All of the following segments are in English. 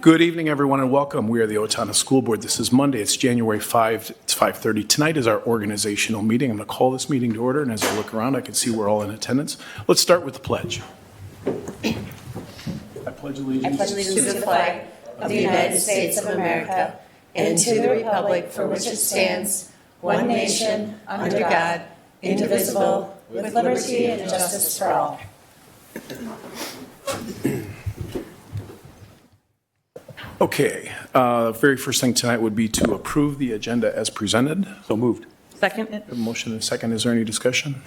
Good evening, everyone, and welcome. We are the Owatonna School Board. This is Monday. It's January 5. It's 5:30. Tonight is our organizational meeting. I'm going to call this meeting to order, and as I look around, I can see we're all in attendance. Let's start with the pledge. I pledge allegiance to the flag of the United States of America and to the republic for which it stands, one nation, under God, indivisible, with liberty and justice for all. Okay. Very first thing tonight would be to approve the agenda as presented. So moved. Second. A motion and a second. Is there any discussion?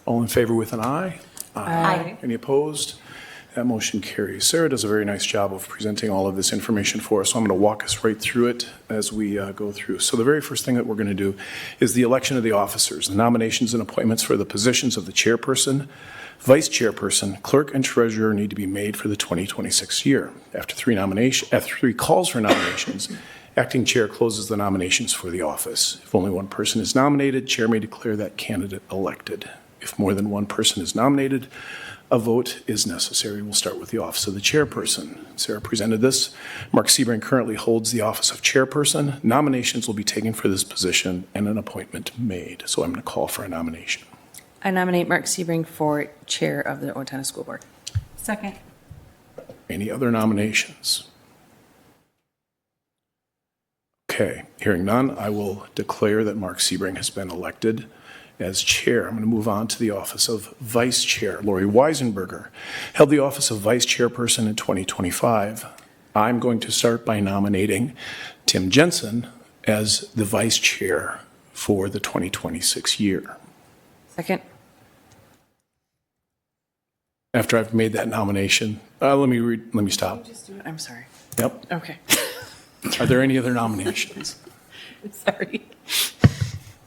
All in favor with an aye? Aye. Any opposed? That motion carries. Sarah does a very nice job of presenting all of this information for us, so I'm going to walk us right through it as we go through. So the very first thing that we're going to do is the election of the officers. The nominations and appointments for the positions of the chairperson, vice chairperson, clerk, and treasurer need to be made for the 2026 year. After three calls for nominations, acting chair closes the nominations for the office. If only one person is nominated, chair may declare that candidate elected. If more than one person is nominated, a vote is necessary. We'll start with the office of the chairperson. Sarah presented this. Mark Sebring currently holds the office of chairperson. Nominations will be taken for this position and an appointment made. So I'm going to call for a nomination. I nominate Mark Sebring for chair of the Owatonna School Board. Second. Any other nominations? Okay, hearing none, I will declare that Mark Sebring has been elected as chair. I'm going to move on to the office of vice chair. Lori Weisenberger held the office of vice chairperson in 2025. I'm going to start by nominating Tim Jensen as the vice chair for the 2026 year. Second. After I've made that nomination, let me stop. I'm sorry. Yep. Okay. Are there any other nominations? Sorry.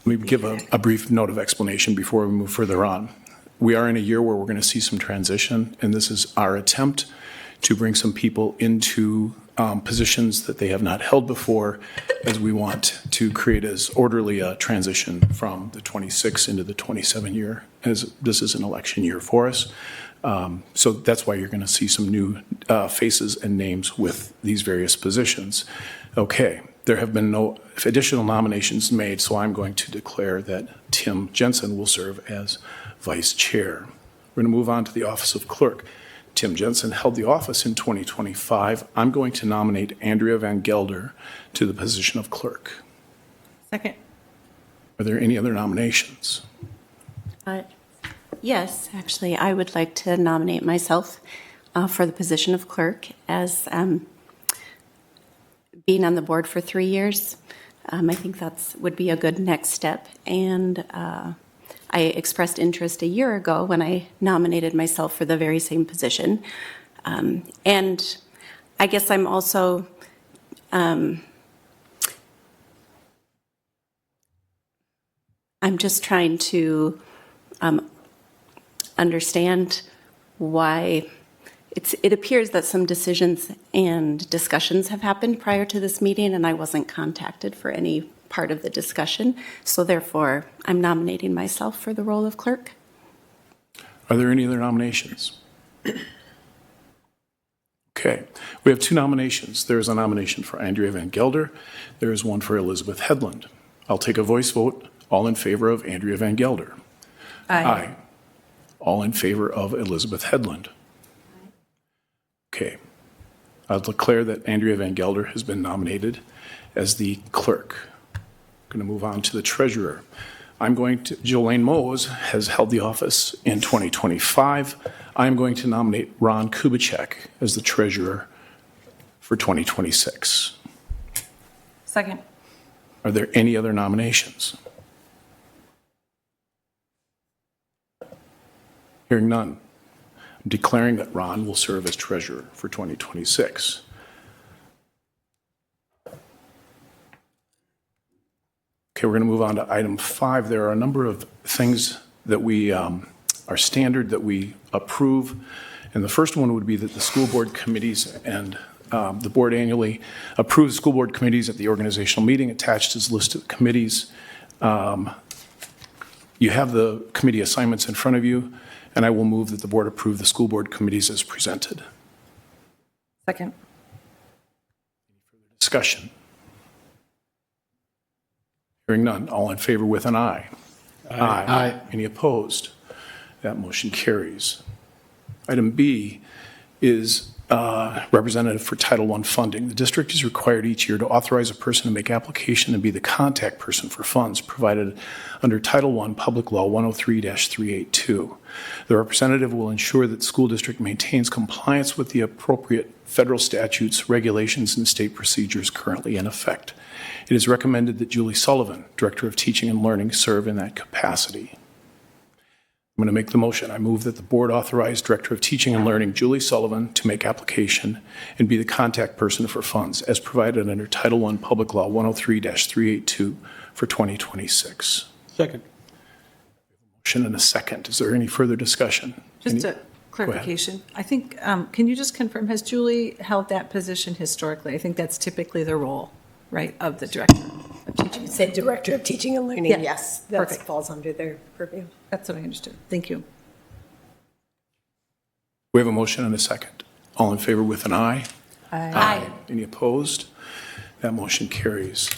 Let me give a brief note of explanation before we move further on. We are in a year where we're going to see some transition, and this is our attempt to bring some people into positions that they have not held before, as we want to create as orderly a transition from the 26 into the 27 year, as this is an election year for us. So that's why you're going to see some new faces and names with these various positions. Okay, there have been no additional nominations made, so I'm going to declare that Tim Jensen will serve as vice chair. We're going to move on to the office of clerk. Tim Jensen held the office in 2025. I'm going to nominate Andrea Van Gelder to the position of clerk. Second. Are there any other nominations? Yes, actually, I would like to nominate myself for the position of clerk, as being on the board for 3 years. I think that would be a good next step. And I expressed interest a year ago when I nominated myself for the very same position. And I guess I'm also I'm just trying to understand why it appears that some decisions and discussions have happened prior to this meeting, and I wasn't contacted for any part of the discussion. So therefore, I'm nominating myself for the role of clerk. Are there any other nominations? Okay, we have two nominations. There is a nomination for Andrea Van Gelder. There is one for Elizabeth Hedlund. I'll take a voice vote. All in favor of Andrea Van Gelder? Aye. All in favor of Elizabeth Hedlund? Okay. I'll declare that Andrea Van Gelder has been nominated as the clerk. I'm going to move on to the treasurer. Jolene Mose has held the office in 2025. I'm going to nominate Ron Kubicek as the treasurer for 2026. Second. Are there any other nominations? Hearing none, I'm declaring that Ron will serve as treasurer for 2026. Okay, we're going to move on to item 5. There are a number of things that we are standard that we approve. And the first one would be that the school board committees and the board annually approves school board committees at the organizational meeting. Attached is a list of committees. You have the committee assignments in front of you. And I will move that the board approve the school board committees as presented. Second. Discussion. Hearing none. All in favor with an aye. Aye. Any opposed? That motion carries. Item B is representative for Title I funding. The district is required each year to authorize a person to make application and be the contact person for funds provided under Title I Public Law 103-382. The representative will ensure that the school district maintains compliance with the appropriate federal statutes, regulations, and state procedures currently in effect. It is recommended that Julie Sullivan, Director of Teaching and Learning, serve in that capacity. I'm going to make the motion. I move that the board authorize Director of Teaching and Learning Julie Sullivan to make application and be the contact person for funds as provided under Title I Public Law 103-382 for 2026. Second. Motion and a second. Is there any further discussion? Just a clarification. I think, can you just confirm, has Julie held that position historically? I think that's typically the role, right, of the director of teaching. You said Director of Teaching and Learning? Yeah. Yes, that Perfect. falls under their purview. That's what I understood. Thank you. We have a motion and a second. All in favor with an aye? Aye. Any opposed? That motion carries.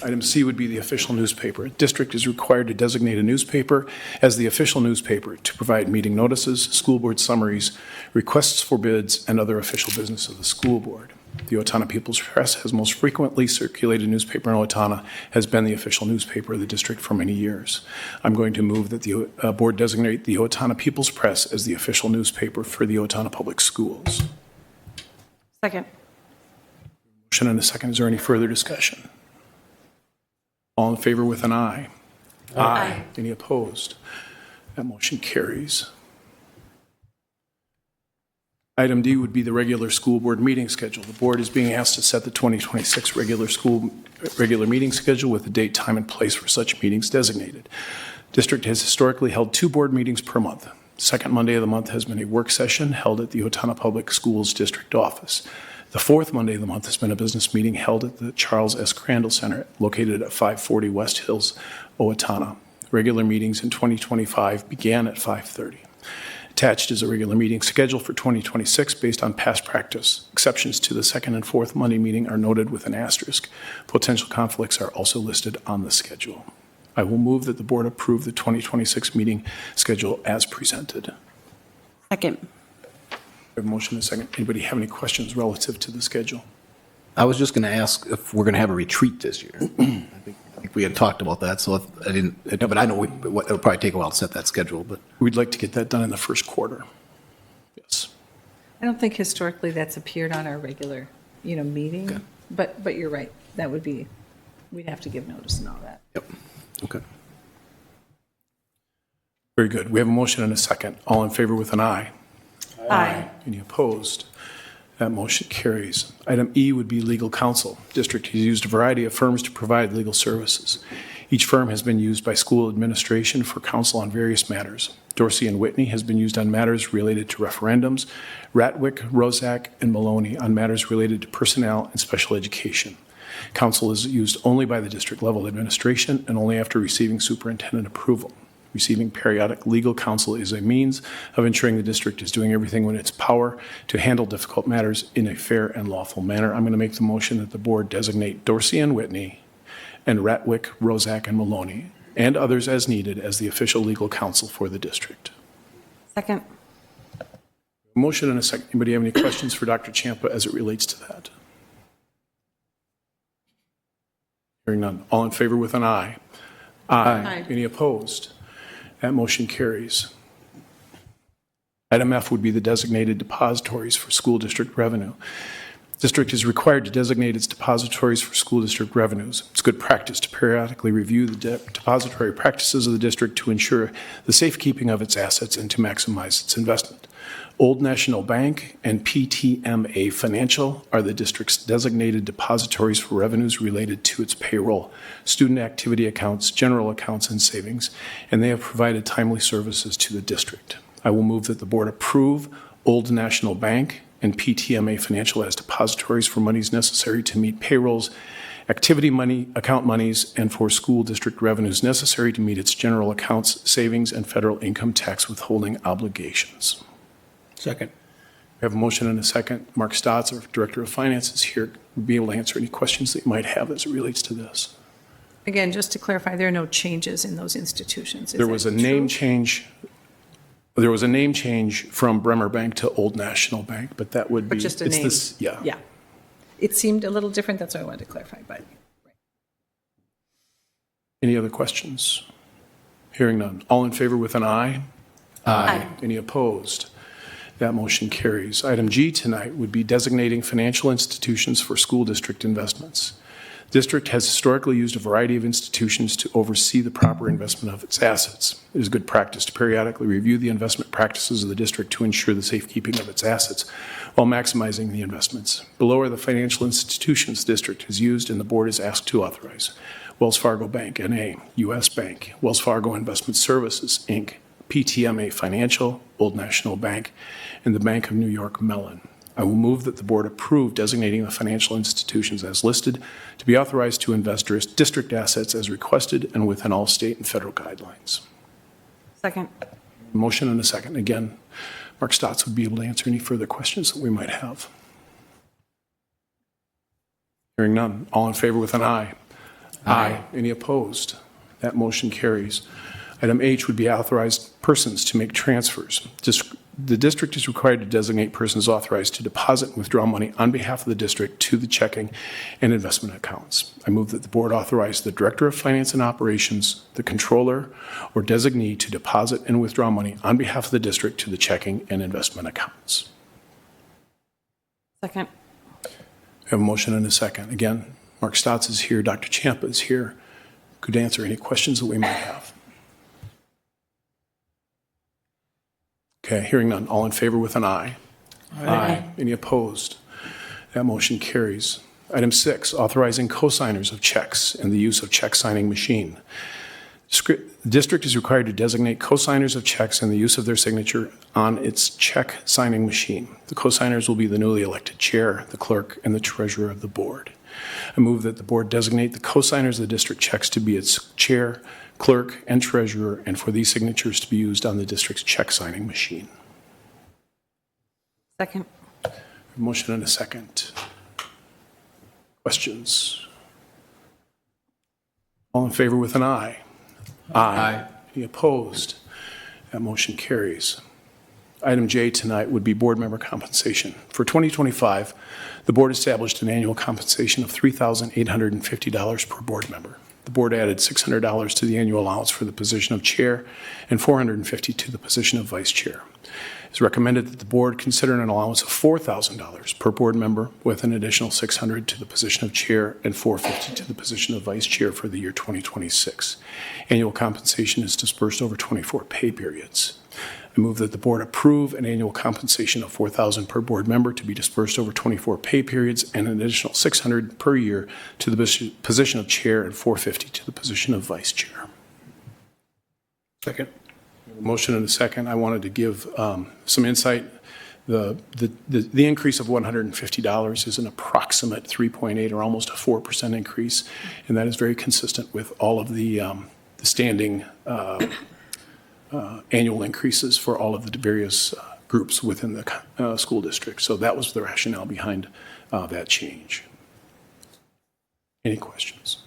Item C would be the official newspaper. A district is required to designate a newspaper as the official newspaper to provide meeting notices, school board summaries, requests for bids, and other official business of the school board. The Owatonna People's Press has most frequently circulated newspaper in Owatonna, has been the official newspaper of the district for many years. I'm going to move that the board designate the Owatonna People's Press as the official newspaper for the Owatonna Public Schools. Second. Motion and a second. Is there any further discussion? All in favor with an aye? Aye. Any opposed? That motion carries. Item D would be the regular school board meeting schedule. The board is being asked to set the 2026 regular meeting schedule with the date, time, and place for such meetings designated. District has historically held 2 board meetings per month. Second Monday of the month has been a work session held at the Owatonna Public Schools District Office. The fourth Monday of the month has been a business meeting held at the Charles S. Crandall Center, located at 540 West Hills, Owatonna. Regular meetings in 2025 began at 5:30. Attached is a regular meeting schedule for 2026 based on past practice. Exceptions to the second and fourth Monday meeting are noted with an asterisk. Potential conflicts are also listed on the schedule. I will move that the board approve the 2026 meeting schedule as presented. Second. We have a motion and a second. Anybody have any questions relative to the schedule? I was just going to ask if we're going to have a retreat this year. I think we had talked about that, so I didn't, but I know it'll probably take a while to set that schedule, but. We'd like to get that done in the first quarter. Yes. I don't think historically that's appeared on our regular, meeting, Okay. but you're right. That would be, we'd have to give notice and all that. Yep. Okay. Very good. We have a motion and a second. All in favor with an aye? Aye. Any opposed? That motion carries. Item E would be legal counsel. District has used a variety of firms to provide legal services. Each firm has been used by school administration for counsel on various matters. Dorsey and Whitney has been used on matters related to referendums, Ratwick, Rozak, and Maloney on matters related to personnel and special education. Counsel is used only by the district level administration and only after receiving superintendent approval. Receiving periodic legal counsel is a means of ensuring the district is doing everything in its power to handle difficult matters in a fair and lawful manner. I'm going to make the motion that the board designate Dorsey and Whitney and Ratwick, Rozak, and Maloney, and others as needed, as the official legal counsel for the district. Second. Motion and a second. Anybody have any questions for Dr. Champa as it relates to that? Hearing none. All in favor with an aye? Aye. Any opposed? That motion carries. Item F would be the designated depositories for school district revenue. District is required to designate its depositories for school district revenues. It's good practice to periodically review the depository practices of the district to ensure the safekeeping of its assets and to maximize its investment. Old National Bank and PTMA Financial are the district's designated depositories for revenues related to its payroll, student activity accounts, general accounts, and savings, and they have provided timely services to the district. I will move that the board approve Old National Bank and PTMA Financial as depositories for monies necessary to meet payrolls, activity money, account monies, and for school district revenues necessary to meet its general accounts, savings, and federal income tax withholding obligations. Second. We We have a motion and a second. Mark Stotz, our Director of Finance, is here. We'll be able to answer any questions that you might have as it relates to this. Again, just to clarify, there are no changes in those institutions. Is There that was a true? name change. There was a name change from Bremer Bank to Old National Bank, but that would be. But just a it's name. this- Yeah. Yeah. It seemed a little different, that's why I wanted to clarify, but. Any other questions? Hearing none. All in favor with an aye? Aye. Any opposed? That motion carries. Item G tonight would be designating financial institutions for school district investments. District has historically used a variety of institutions to oversee the proper investment of its assets. It is good practice to periodically review the investment practices of the district to ensure the safekeeping of its assets while maximizing the investments. Below are the financial institutions the district has used and the board is asked to authorize. Wells Fargo Bank, N.A., U.S. Bank, Wells Fargo Investment Services, Inc., PTMA Financial, Old National Bank, and the Bank of New York Mellon. I will move that the board approve designating the financial institutions as listed to be authorized to invest district assets as requested and within all state and federal guidelines. Second. Motion and a second. Again, Mark Stotz would be able to answer any further questions that we might have. Hearing none. All in favor with an aye? Aye. Any opposed? That motion carries. Item H would be authorized persons to make transfers. The district is required to designate persons authorized to deposit and withdraw money on behalf of the district to the checking and investment accounts. I move that the board authorize the Director of Finance and Operations, the Controller, or designee to deposit and withdraw money on behalf of the district to the checking and investment accounts. Second. I have a motion and a second. Again, Mark Stotz is here. Dr. Champa is here. Could answer any questions that we might have. Okay, hearing none. All in favor with an aye? Aye. Any opposed? That motion carries. Item 6, authorizing co-signers of checks and the use of check signing machine. The district is required to designate co-signers of checks and the use of their signature on its check signing machine. The co-signers will be the newly elected chair, the clerk, and the treasurer of the board. I move that the board designate the co-signers of the district checks to be its chair, clerk, and treasurer, and for these signatures to be used on the district's check signing machine. Second. Motion and a second. Questions? All in favor with an aye? Aye. Any opposed? That motion carries. Item J tonight would be board member compensation. For 2025, the board established an annual compensation of $3,850 per board member. The board added $600 to the annual allowance for the position of chair and $450 to the position of vice chair. It's recommended that the board consider an allowance of $4,000 per board member with an additional $600 to the position of chair and $450 to the position of vice chair for the year 2026. Annual compensation is dispersed over 24 pay periods. I move that the board approve an annual compensation of $4,000 per board member to be dispersed over 24 pay periods and an additional $600 per year to the position of chair and $450 to the position of vice chair. Second. Motion and a second. I wanted to give some insight. The increase of $150 is an approximate 3.8 or almost a 4% increase, and that is very consistent with all of the standing annual increases for all of the various groups within the school district. So that was the rationale behind that change. Any questions?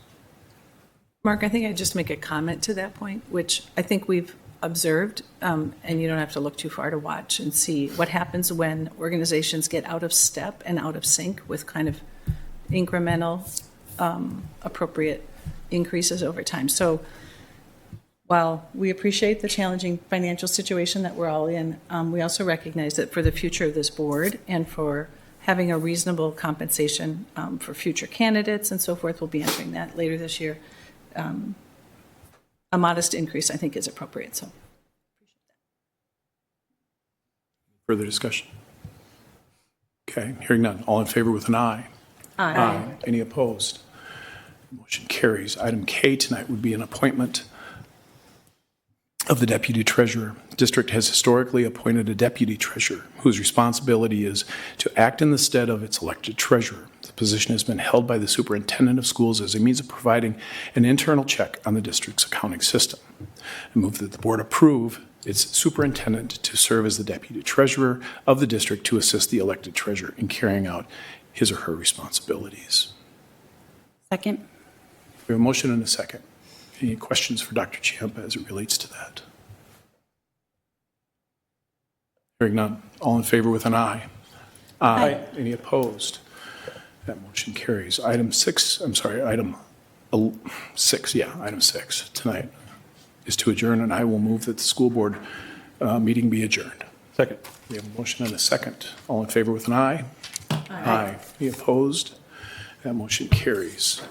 Mark, I think I'd just make a comment to that point, which I think we've observed, and you don't have to look too far to watch and see what happens when organizations get out of step and out of sync with kind of incremental, appropriate increases over time. So while we appreciate the challenging financial situation that we're all in, we also recognize that for the future of this board and for having a reasonable compensation for future candidates and so forth, we'll be entering that later this year. A modest increase, I think, is appropriate. So, Further discussion? Okay, hearing none. All in favor with an aye? Aye. Any opposed? Motion carries. Item K tonight would be an appointment of the deputy treasurer. The district has historically appointed a deputy treasurer whose responsibility is to act in the stead of its elected treasurer. The position has been held by the superintendent of schools as a means of providing an internal check on the district's accounting system. I move that the board approve its superintendent to serve as the deputy treasurer of the district to assist the elected treasurer in carrying out his or her responsibilities. Second. We have a motion and a second. Any questions for Dr. Chiappa as it relates to that? Hearing none. All in favor with an aye? Aye. Any opposed? That motion carries. Item 6 tonight is to adjourn, and I will move that the school board meeting be adjourned. Second. We have a motion and a second. All in favor with an aye? Aye. Any opposed? That motion carries.